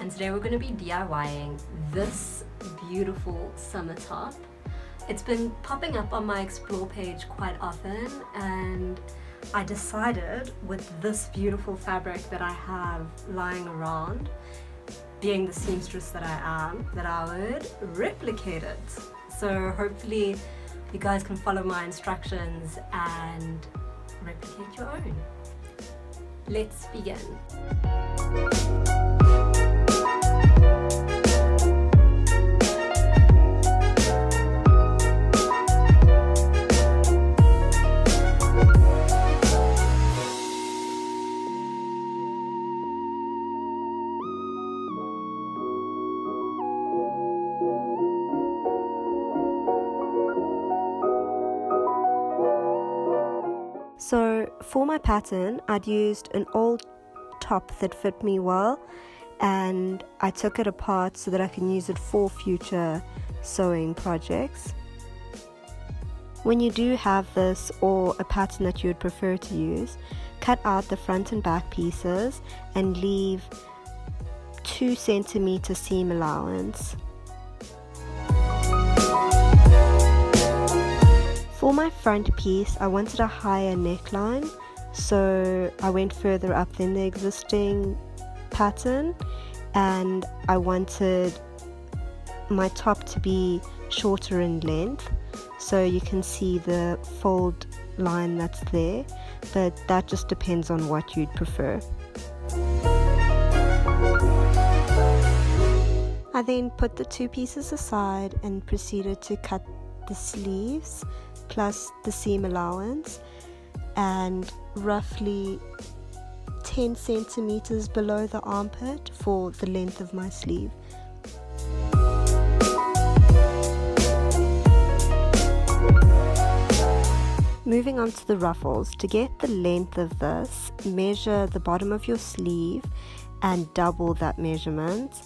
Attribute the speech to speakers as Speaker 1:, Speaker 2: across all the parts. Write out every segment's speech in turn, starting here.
Speaker 1: and today we're going to be DIYing this beautiful summer top. It's been popping up on my explore page quite often, and I decided with this beautiful fabric that I have lying around, being the seamstress that I am, that I would replicate it. So hopefully you guys can follow my instructions and replicate your own. Let's begin. So for my pattern, I'd used an old top that fit me well, and I took it apart so that I can use it for future sewing projects. When you do have this or a pattern that you would prefer to use, cut out the front and back pieces and leave 2 centimeter seam allowance. For my front piece, I wanted a higher neckline, so I went further up than the existing pattern, and I wanted my top to be shorter in length, so you can see the fold line that's there, but that just depends on what you'd prefer. I then put the 2 pieces aside and proceeded to cut the sleeves plus the seam allowance, and roughly 10 centimeters below the armpit for the length of my sleeve. Moving on to the ruffles. To get the length of this, measure the bottom of your sleeve and double that measurement.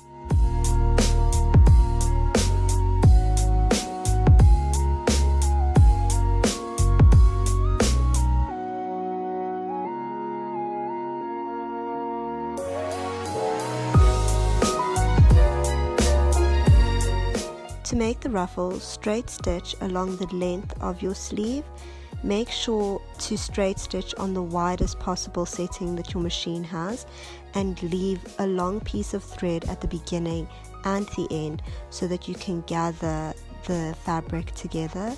Speaker 1: To make the ruffles, straight stitch along the length of your sleeve. Make sure to straight stitch on the widest possible setting that your machine has, and leave a long piece of thread at the beginning and the end so that you can gather the fabric together.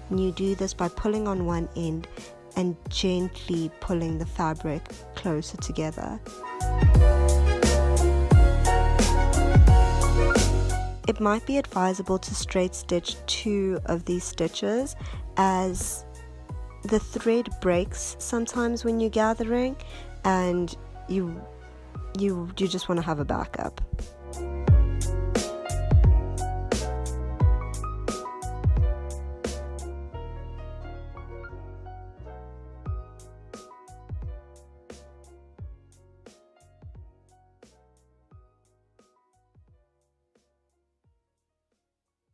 Speaker 1: And you do this by pulling on one end and gently pulling the fabric closer together. It might be advisable to straight stitch 2 of these stitches, as the thread breaks sometimes when you're gathering, and you just want to have a backup.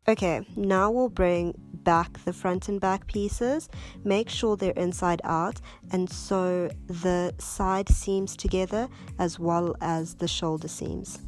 Speaker 1: Okay, now we'll bring back the front and back pieces. Make sure they're inside out and sew the side seams together as well as the shoulder seams.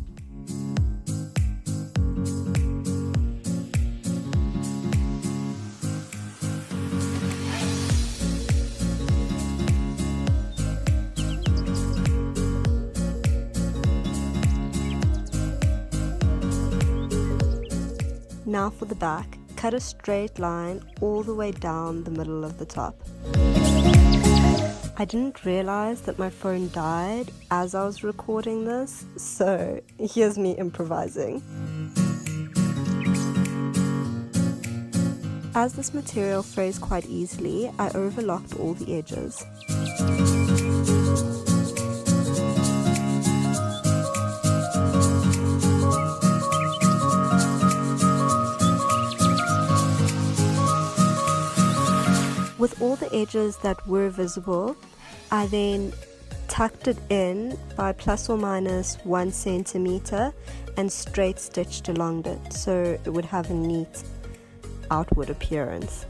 Speaker 1: Now for the back, cut a straight line all the way down the middle of the top. I didn't realize that my phone died as I was recording this, so here's me improvising. As this material frays quite easily, I overlocked all the edges. With all the edges that were visible, I then tucked it in by plus or minus 1 centimeter and straight stitched along it so it would have a neat outward appearance.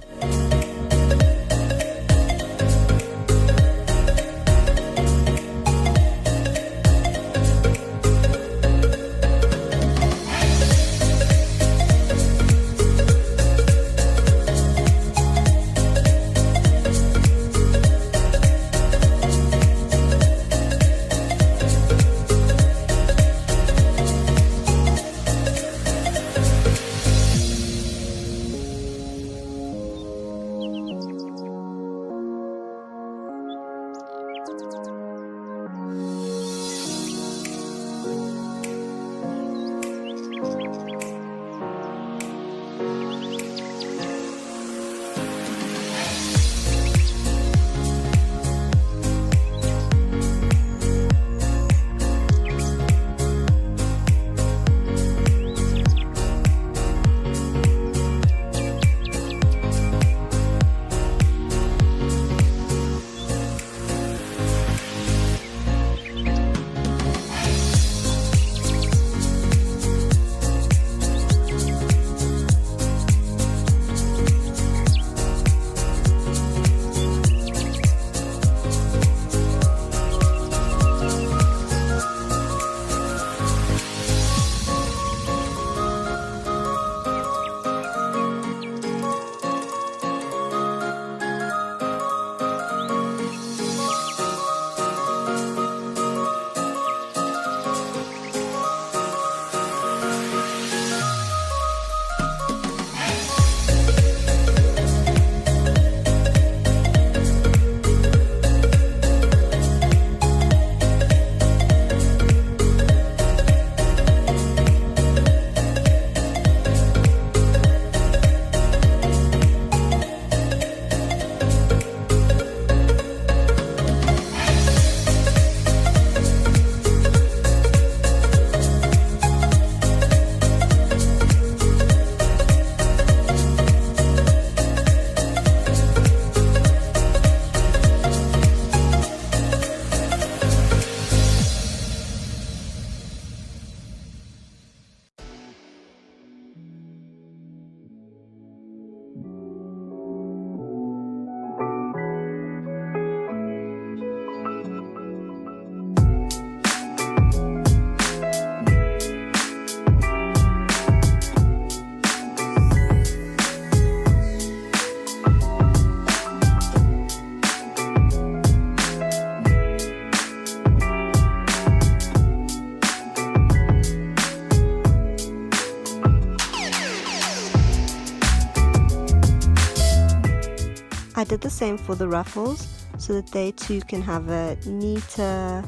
Speaker 2: I did the same for the ruffles so that they too can have a neater,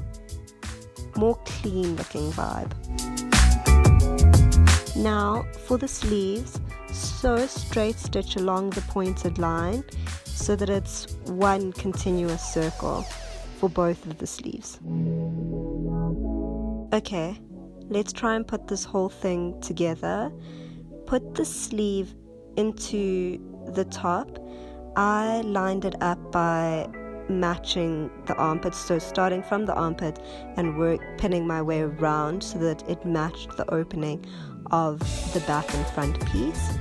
Speaker 2: more clean looking vibe. Now for the sleeves, sew a straight stitch along the pointed line so that it's one continuous circle for both of the sleeves. Okay, let's try and put this whole thing together. Put the sleeve into the top. I lined it up by matching the armpit, so starting from the armpit and pinning my way around so that it matched the opening of the back and front piece.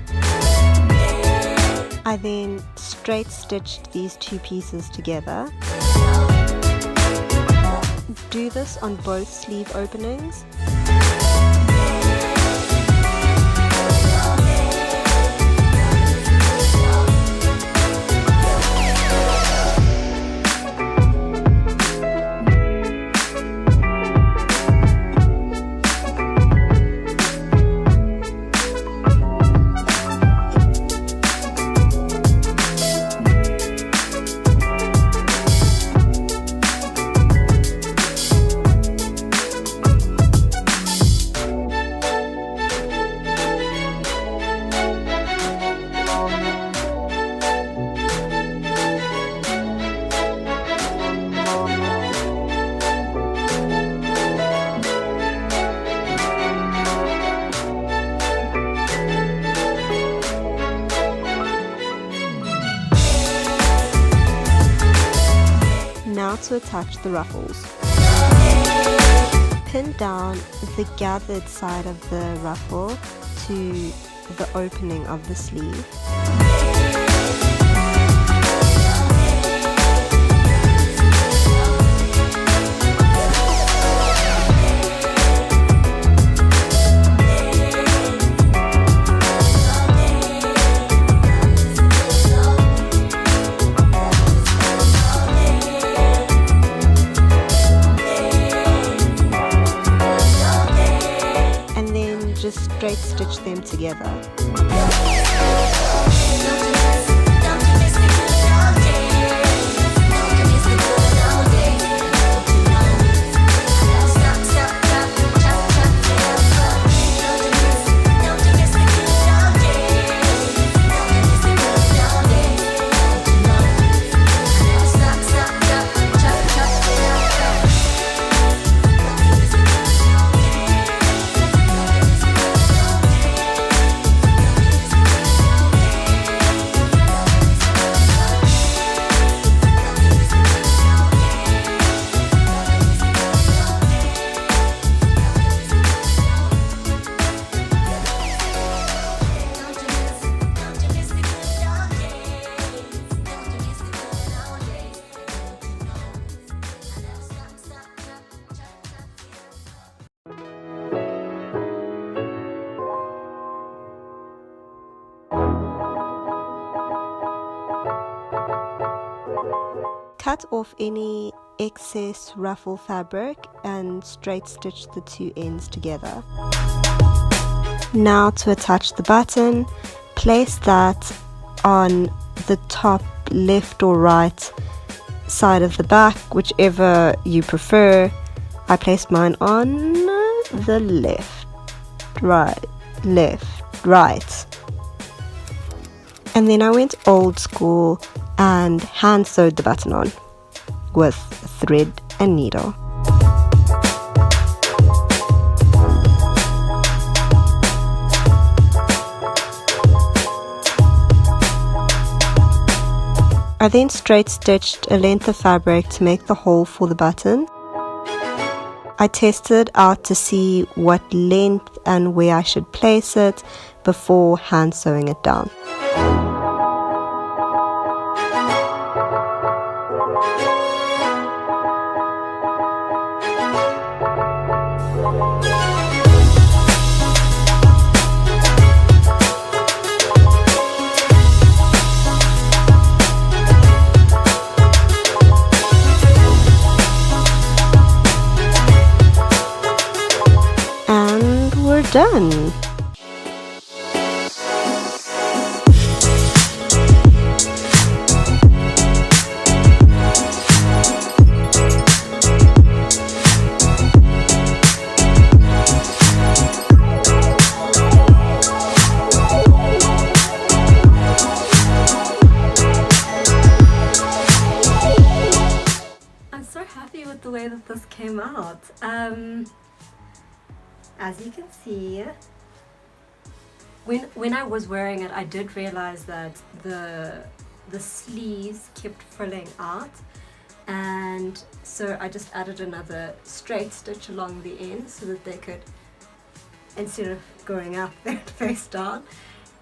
Speaker 2: I then straight stitched these two pieces together. Do this on both sleeve openings. Now to attach the ruffles. Pin down the gathered side of the ruffle to the opening of the sleeve. Just straight stitch them together. Cut off any excess ruffle fabric and straight stitch the two ends together. Now to attach the button, place that on the top left or right side of the back, whichever you prefer. I placed mine on the left, right. And then I went old school and hand sewed the button on with thread and needle. I then straight stitched a length of fabric to make the hole for the button. I tested out to see what length and where I should place it before hand sewing it down. Done.
Speaker 1: them out. As you can see, when I was wearing it, I did realize that the sleeves kept frilling out, and so I just added another straight stitch along the end so that they could, instead of going up, they'd face down.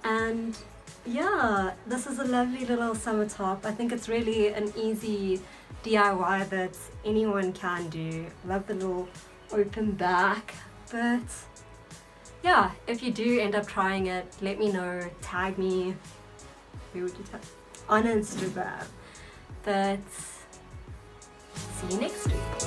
Speaker 1: And yeah, this is a lovely little summer top. I think it's really an easy DIY that anyone can do. Love the little open back. But yeah, if you do end up trying it, let me know, tag me. Where would you tag? On Instagram. But see you next week.